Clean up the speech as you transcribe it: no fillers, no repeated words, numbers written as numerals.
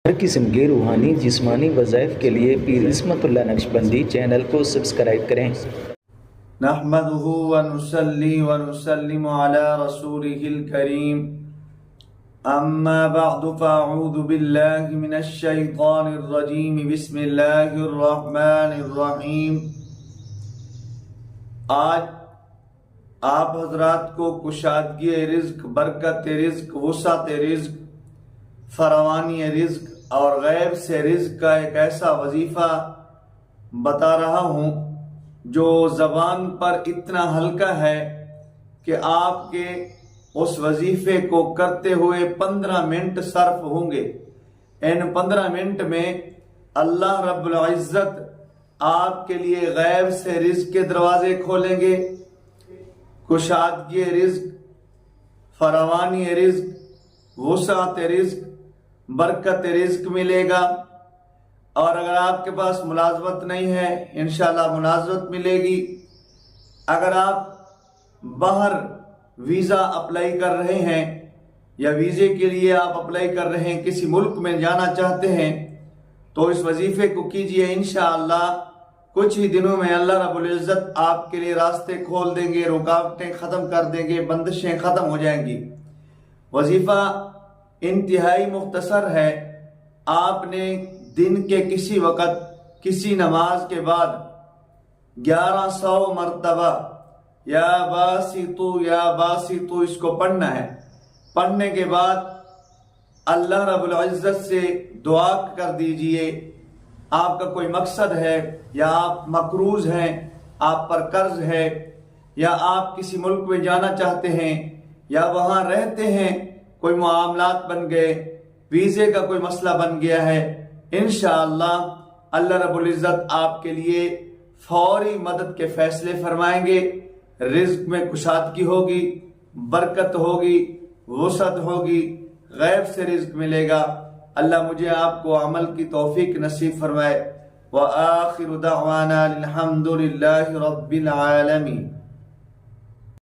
हर किस्म के रूहानी जिस्मानी वज़ाइफ के लिए पीर इस्मतुल्लाह नक्शबंदी चैनल को सब्सक्राइब करें। नहमदुहु व नुसल्ली व नुसल्लिमु अला रसूलिहिल करीम। अम्मा बअदु फ़अऊज़ु बिल्लाहि मिनश शैतानिर रजीम। बिस्मिल्लाहिर रहमानिर रहीम। आज आप हजरात को कुशादगी रिज़्क, बरकत रिज़्क, वुसअत रिज़्क, फरावानी रिज़्क और गैब से रिज़्क का एक ऐसा वजीफा बता रहा हूँ जो ज़बान पर इतना हल्का है कि आपके उस वजीफे को करते हुए 15 मिनट सर्फ होंगे। इन 15 मिनट में अल्लाह रब्बुल इज़्ज़त आपके लिए गैब से रिज़्क के दरवाजे खोलेंगे। कुशादगी रिज़्क, फरावानी रिज़्क, वुसअत रिज़्क, बरकत रिज़्क मिलेगा। और अगर आपके पास मुलाजमत नहीं है, इंशाल्लाह मुलाजमत मिलेगी। अगर आप बाहर वीज़ा अप्लाई कर रहे हैं या वीज़े के लिए आप अप्लाई कर रहे हैं, किसी मुल्क में जाना चाहते हैं, तो इस वजीफे को कीजिए। इंशाअल्लाह कुछ ही दिनों में अल्लाह रब्बुल इज़्ज़त आपके लिए रास्ते खोल देंगे, रुकावटें ख़त्म कर देंगे, बंदिशें ख़त्म हो जाएंगी। वजीफा इंतहाई मुख्तसर है। आपने दिन के किसी वक़्त किसी नमाज के बाद 1100 मरतबा या बासितु इसको पढ़ना है। पढ़ने के बाद अल्लाह रब्बुल इज़्ज़त से दुआ कर दीजिए। आपका कोई मकसद है या आप मकरूज हैं, आप पर कर्ज है, या आप किसी मुल्क में जाना चाहते हैं या वहां रहते हैं, कोई मामलात बन गए, वीज़े का कोई मसला बन गया है, इंशाअल्लाह अल्लाह रब्बुल इज़्ज़त आपके लिए फौरी मदद के फैसले फरमाएंगे। रिज़्क में कुशादगी होगी, बरकत होगी, वुसअत होगी, गैब से रिज़्क मिलेगा। अल्लाह मुझे आपको अमल की तौफीक नसीब फरमाए। व आखिरु दअवाना अल्हम्दुलिल्लाहि रब्बिल आलमीन।